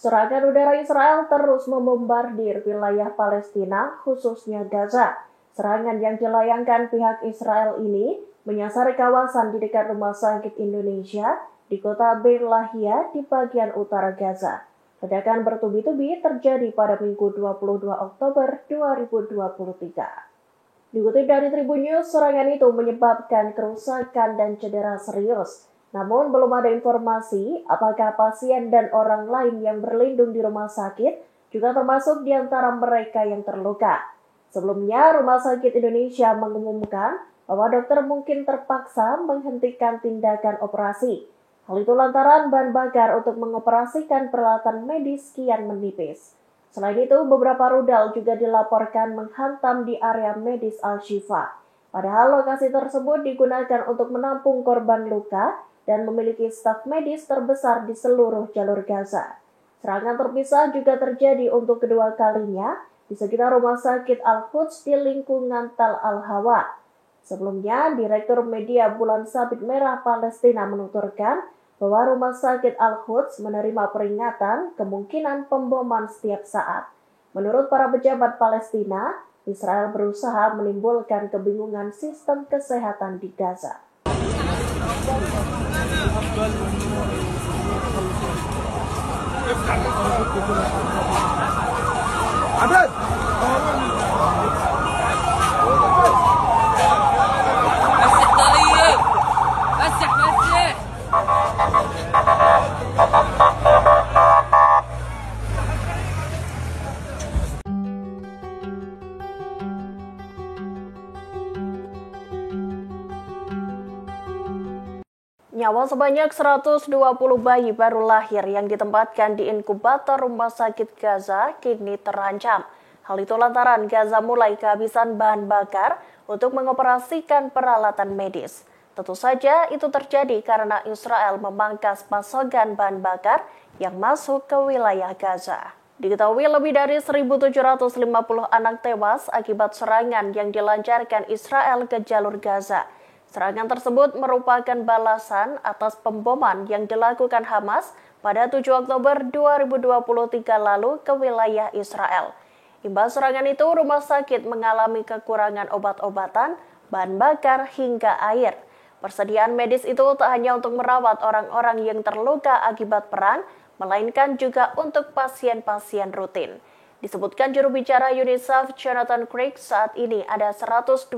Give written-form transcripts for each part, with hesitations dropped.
Serangan udara Israel terus membombardir wilayah Palestina, khususnya Gaza. Serangan yang dilayangkan pihak Israel ini menyasar kawasan di dekat Rumah Sakit Indonesia di kota Beer Lahia di bagian utara Gaza. Ledakan bertubi-tubi terjadi pada Minggu 22 Oktober 2023. Dikutip dari Tribun News, serangan itu menyebabkan kerusakan dan cedera serius. Namun belum ada informasi apakah pasien dan orang lain yang berlindung di rumah sakit juga termasuk di antara mereka yang terluka. Sebelumnya, Rumah Sakit Indonesia mengumumkan bahwa dokter mungkin terpaksa menghentikan tindakan operasi. Hal itu lantaran bahan bakar untuk mengoperasikan peralatan medis kian menipis. Selain itu, beberapa rudal juga dilaporkan menghantam di area medis Al-Shifa. Padahal lokasi tersebut digunakan untuk menampung korban luka dan memiliki staf medis terbesar di seluruh jalur Gaza. Serangan terpisah juga terjadi untuk kedua kalinya di sekitar Rumah Sakit Al-Quds di lingkungan Tal Al-Hawa. Sebelumnya, Direktur Media Bulan Sabit Merah Palestina menuturkan bahwa Rumah Sakit Al-Quds menerima peringatan kemungkinan pemboman setiap saat. Menurut para pejabat Palestina, Israel berusaha menimbulkan kebingungan sistem kesehatan di Gaza. Nyawa sebanyak 120 bayi baru lahir yang ditempatkan di inkubator Rumah Sakit Gaza kini terancam. Hal itu lantaran Gaza mulai kehabisan bahan bakar untuk mengoperasikan peralatan medis. Tentu saja itu terjadi karena Israel memangkas pasokan bahan bakar yang masuk ke wilayah Gaza. Diketahui lebih dari 1.750 anak tewas akibat serangan yang dilancarkan Israel ke jalur Gaza. Serangan tersebut merupakan balasan atas pemboman yang dilakukan Hamas pada 7 Oktober 2023 lalu ke wilayah Israel. Imbas serangan itu, rumah sakit mengalami kekurangan obat-obatan, bahan bakar, hingga air. Persediaan medis itu tak hanya untuk merawat orang-orang yang terluka akibat perang, melainkan juga untuk pasien-pasien rutin. Disebutkan juru bicara UNICEF Jonathan Craig, saat ini ada 120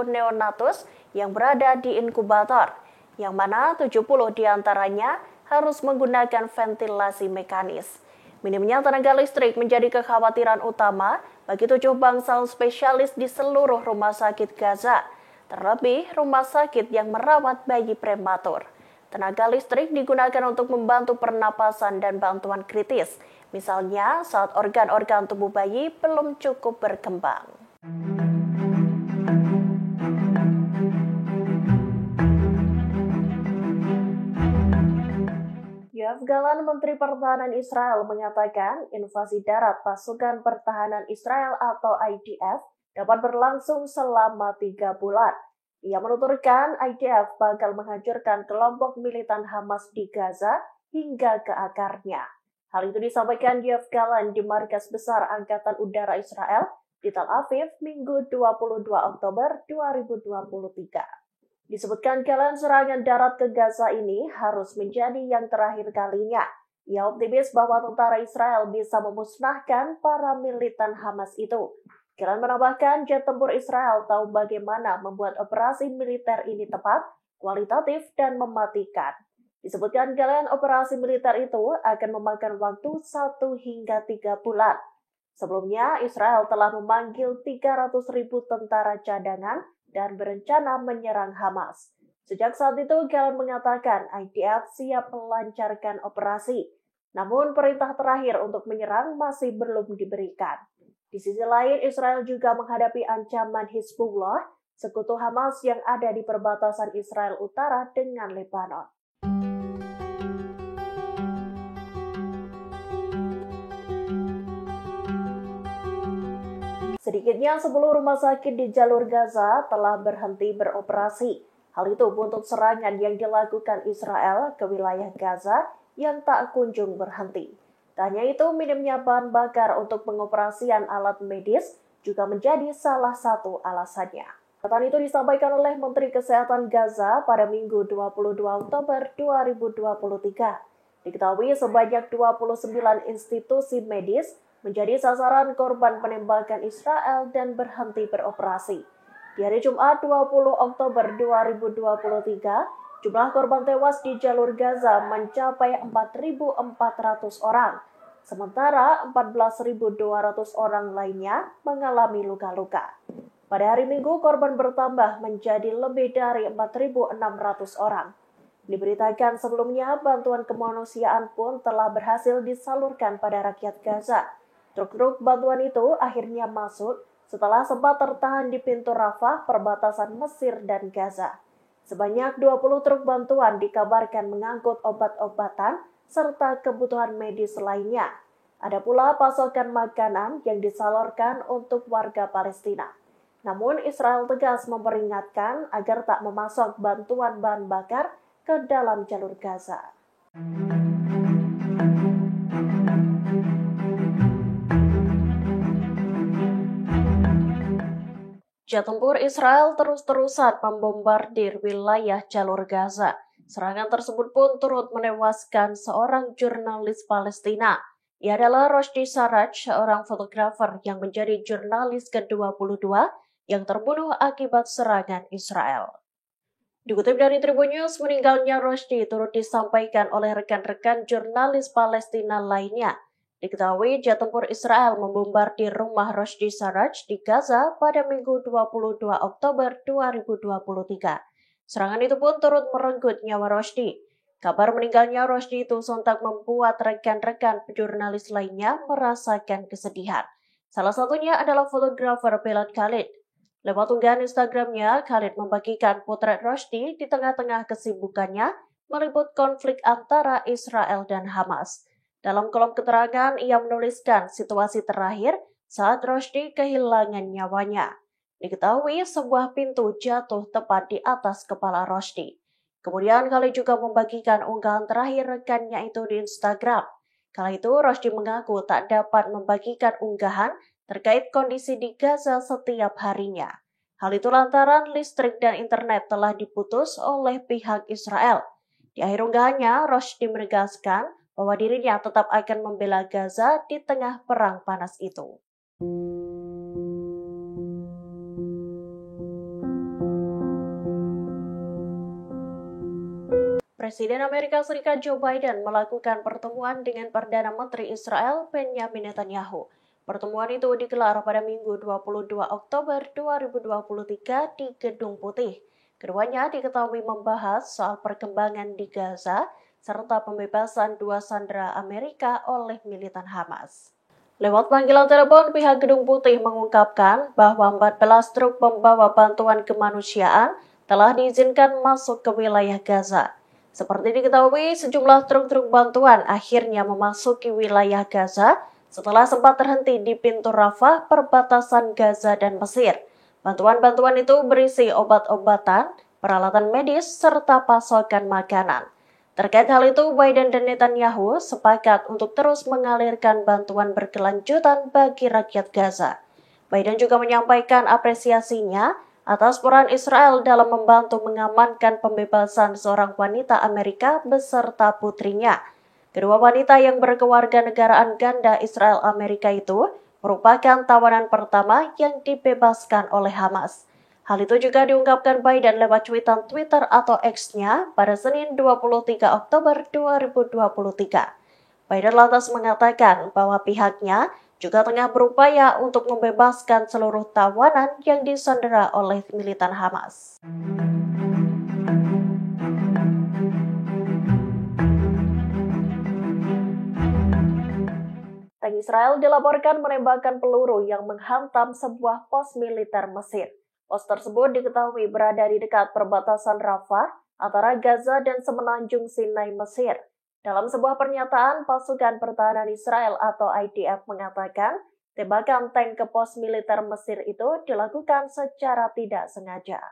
neonatus yang berada di inkubator, yang mana 70 diantaranya harus menggunakan ventilasi mekanis. Minimnya tenaga listrik menjadi kekhawatiran utama bagi 7 bangsal spesialis di seluruh rumah sakit Gaza, terlebih rumah sakit yang merawat bayi prematur. Tenaga listrik digunakan untuk membantu pernapasan dan bantuan kritis, misalnya saat organ-organ tubuh bayi belum cukup berkembang. Yoav Gallant, Menteri Pertahanan Israel, mengatakan invasi darat pasukan pertahanan Israel atau IDF dapat berlangsung selama 3 bulan. Ia menuturkan IDF bakal menghancurkan kelompok militan Hamas di Gaza hingga ke akarnya. Hal itu disampaikan Yoav Gallant di Markas Besar Angkatan Udara Israel di Tel Aviv, Minggu 22 Oktober 2023. Disebutkan Gallant, serangan darat ke Gaza ini harus menjadi yang terakhir kalinya. Ia optimis bahwa tentara Israel bisa memusnahkan para militan Hamas itu. Gallant menambahkan jet tempur Israel tahu bagaimana membuat operasi militer ini tepat, kualitatif, dan mematikan. Disebutkan Gallant, operasi militer itu akan memakan waktu 1 hingga 3 bulan. Sebelumnya, Israel telah memanggil 300.000 tentara cadangan dan berencana menyerang Hamas. Sejak saat itu, Gallant mengatakan IDF siap melancarkan operasi. Namun, perintah terakhir untuk menyerang masih belum diberikan. Di sisi lain, Israel juga menghadapi ancaman Hizbullah, sekutu Hamas yang ada di perbatasan Israel Utara dengan Lebanon. Sedikitnya 10 rumah sakit di jalur Gaza telah berhenti beroperasi. Hal itu buntut serangan yang dilakukan Israel ke wilayah Gaza yang tak kunjung berhenti. Tak hanya itu, minimnya bahan bakar untuk pengoperasian alat medis juga menjadi salah satu alasannya. Pernyataan itu disampaikan oleh Menteri Kesehatan Gaza pada Minggu 22 Oktober 2023. Diketahui sebanyak 29 institusi medis menjadi sasaran korban penembakan Israel dan berhenti beroperasi. Di hari Jumat 20 Oktober 2023, jumlah korban tewas di jalur Gaza mencapai 4.400 orang, sementara 14.200 orang lainnya mengalami luka-luka. Pada hari Minggu, korban bertambah menjadi lebih dari 4.600 orang. Diberitakan sebelumnya, bantuan kemanusiaan pun telah berhasil disalurkan pada rakyat Gaza. Truk-truk bantuan itu akhirnya masuk setelah sempat tertahan di pintu Rafah, perbatasan Mesir dan Gaza. Sebanyak 20 truk bantuan dikabarkan mengangkut obat-obatan serta kebutuhan medis lainnya. Ada pula pasokan makanan yang disalurkan untuk warga Palestina. Namun Israel tegas memperingatkan agar tak memasok bantuan bahan bakar ke dalam jalur Gaza. Jet tempur Israel terus-terusan membombardir wilayah jalur Gaza. Serangan tersebut pun turut menewaskan seorang jurnalis Palestina. Ia adalah Rushdie Sarraj, seorang fotografer yang menjadi jurnalis ke-22 yang terbunuh akibat serangan Israel. Dikutip dari Tribun News, meninggalnya Rushdie turut disampaikan oleh rekan-rekan jurnalis Palestina lainnya. Diketahui jet tempur Israel membombardir rumah Rushdie Sarraj di Gaza pada Minggu 22 Oktober 2023. Serangan itu pun turut merenggut nyawa Rushdie. Kabar meninggalnya Rushdie itu sontak membuat rekan-rekan jurnalis lainnya merasakan kesedihan. Salah satunya adalah fotografer Belal Khalid. Lewat unggahan Instagramnya, Khalid membagikan potret Rushdie di tengah-tengah kesibukannya meliput konflik antara Israel dan Hamas. Dalam kolom keterangan, ia menuliskan situasi terakhir saat Rushdie kehilangan nyawanya. Diketahui sebuah pintu jatuh tepat di atas kepala Rushdie. Kemudian Khalid juga membagikan unggahan terakhir rekannya itu di Instagram. Kala itu Rushdie mengaku tak dapat membagikan unggahan terkait kondisi di Gaza setiap harinya. Hal itu lantaran listrik dan internet telah diputus oleh pihak Israel. Di akhir unggahannya, Rushdie menegaskan bahwa dirinya tetap akan membela Gaza di tengah perang panas itu. Presiden Amerika Serikat Joe Biden melakukan pertemuan dengan Perdana Menteri Israel Benjamin Netanyahu. Pertemuan itu digelar pada Minggu 22 Oktober 2023 di Gedung Putih. Keduanya diketahui membahas soal perkembangan di Gaza serta pembebasan 2 sandera Amerika oleh militan Hamas. Lewat panggilan telepon, pihak Gedung Putih mengungkapkan bahwa 14 truk pembawa bantuan kemanusiaan telah diizinkan masuk ke wilayah Gaza. Seperti diketahui, sejumlah truk-truk bantuan akhirnya memasuki wilayah Gaza setelah sempat terhenti di pintu Rafah, perbatasan Gaza dan Mesir. Bantuan-bantuan itu berisi obat-obatan, peralatan medis, serta pasokan makanan. Terkait hal itu, Biden dan Netanyahu sepakat untuk terus mengalirkan bantuan berkelanjutan bagi rakyat Gaza. Biden juga menyampaikan apresiasinya atas peran Israel dalam membantu mengamankan pembebasan seorang wanita Amerika beserta putrinya. Kedua wanita yang berkewarganegaraan ganda Israel Amerika itu merupakan tawanan pertama yang dibebaskan oleh Hamas. Hal itu juga diungkapkan Biden lewat cuitan Twitter atau X-nya pada Senin 23 Oktober 2023. Biden lantas mengatakan bahwa pihaknya juga tengah berupaya untuk membebaskan seluruh tawanan yang disandera oleh militan Hamas. Tank Israel dilaporkan menembakkan peluru yang menghantam sebuah pos militer Mesir. Pos tersebut diketahui berada di dekat perbatasan Rafah antara Gaza dan semenanjung Sinai, Mesir. Dalam sebuah pernyataan, pasukan pertahanan Israel atau IDF mengatakan tembakan tank ke pos militer Mesir itu dilakukan secara tidak sengaja.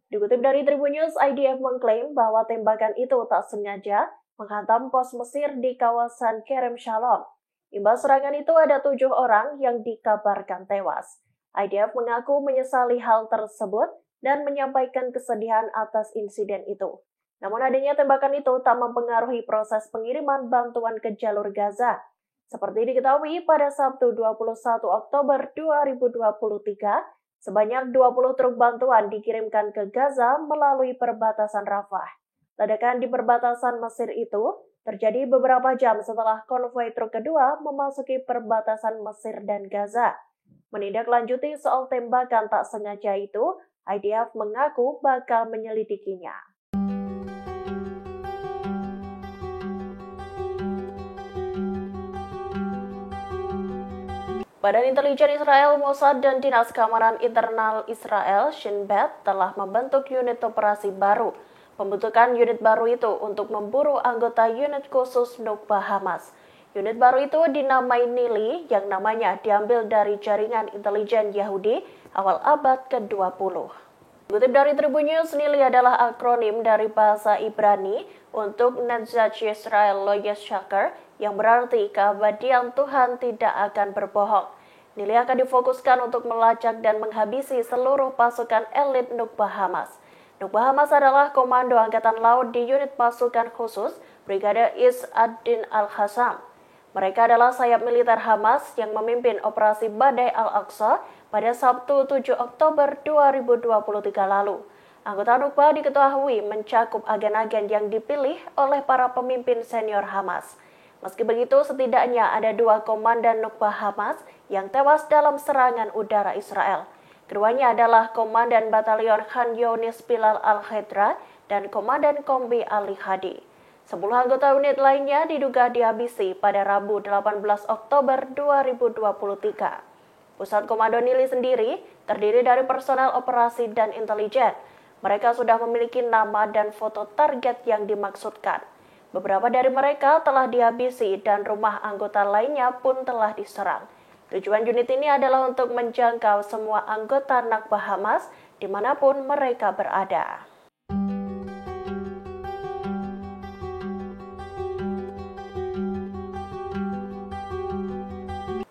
Dikutip dari Tribun News, IDF mengklaim bahwa tembakan itu tak sengaja menghantam pos Mesir di kawasan Kerem Shalom. Imbas serangan itu ada 7 orang yang dikabarkan tewas. IDF mengaku menyesali hal tersebut dan menyampaikan kesedihan atas insiden itu. Namun adanya tembakan itu tak mempengaruhi proses pengiriman bantuan ke jalur Gaza. Seperti diketahui pada Sabtu 21 Oktober 2023, sebanyak 20 truk bantuan dikirimkan ke Gaza melalui perbatasan Rafah. Ledakan di perbatasan Mesir itu terjadi beberapa jam setelah konvoi truk kedua memasuki perbatasan Mesir dan Gaza. Menindaklanjuti soal tembakan tak sengaja itu, IDF mengaku bakal menyelidikinya. Badan Intelijen Israel, Mossad, dan Dinas Keamanan Internal Israel, Shin Bet, telah membentuk unit operasi baru. Pembentukan unit baru itu untuk memburu anggota unit khusus Nukba Hamas. Unit baru itu dinamai Nili, yang namanya diambil dari jaringan intelijen Yahudi awal abad ke-20. Kutip dari Tribun News, Nili adalah akronim dari bahasa Ibrani untuk Netzach Yisrael Lo Yeshaker, yang berarti keabadian Tuhan tidak akan berbohong. Nili akan difokuskan untuk melacak dan menghabisi seluruh pasukan elit Nukba Hamas. Nukba Hamas adalah komando angkatan laut di unit pasukan khusus Brigade Is ad-Din al-Qassam. Mereka adalah sayap militer Hamas yang memimpin operasi Badai Al-Aqsa pada Sabtu 7 Oktober 2023 lalu. Anggota Nukba diketahui mencakup agen-agen yang dipilih oleh para pemimpin senior Hamas. Meski begitu, setidaknya ada 2 komandan Nukba Hamas yang tewas dalam serangan udara Israel. Keduanya adalah Komandan Batalion Khan Younis Bilal Al-Khedra dan Komandan Kombi Ali Hadi. 10 anggota unit lainnya diduga dihabisi pada Rabu 18 Oktober 2023. Pusat Komando Nili sendiri terdiri dari personel operasi dan intelijen. Mereka sudah memiliki nama dan foto target yang dimaksudkan. Beberapa dari mereka telah dihabisi dan rumah anggota lainnya pun telah diserang. Tujuan unit ini adalah untuk menjangkau semua anggota Nukba Hamas dimanapun mereka berada.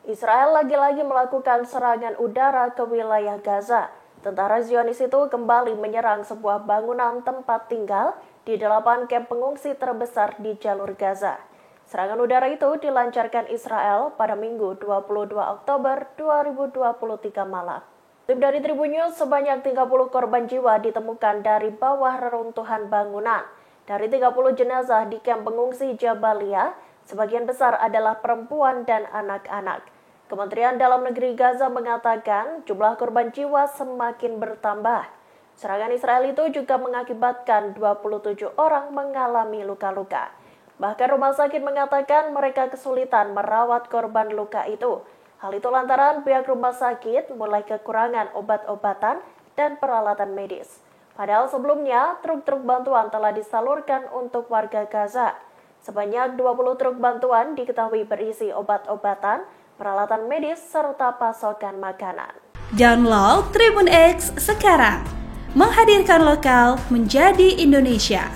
Israel lagi-lagi melakukan serangan udara ke wilayah Gaza. Tentara Zionis itu kembali menyerang sebuah bangunan tempat tinggal di 8 kamp pengungsi terbesar di jalur Gaza. Serangan udara itu dilancarkan Israel pada Minggu 22 Oktober 2023 malam. Tim dari Tribun News, sebanyak 30 korban jiwa ditemukan dari bawah reruntuhan bangunan. Dari 30 jenazah di kamp pengungsi Jabalia, sebagian besar adalah perempuan dan anak-anak. Kementerian Dalam Negeri Gaza mengatakan jumlah korban jiwa semakin bertambah. Serangan Israel itu juga mengakibatkan 27 orang mengalami luka-luka. Bahkan rumah sakit mengatakan mereka kesulitan merawat korban luka itu. Hal itu lantaran pihak rumah sakit mulai kekurangan obat-obatan dan peralatan medis. Padahal sebelumnya, truk-truk bantuan telah disalurkan untuk warga Gaza. Sebanyak 20 truk bantuan diketahui berisi obat-obatan, peralatan medis, serta pasokan makanan. Download Tribun X sekarang, menghadirkan lokal menjadi Indonesia.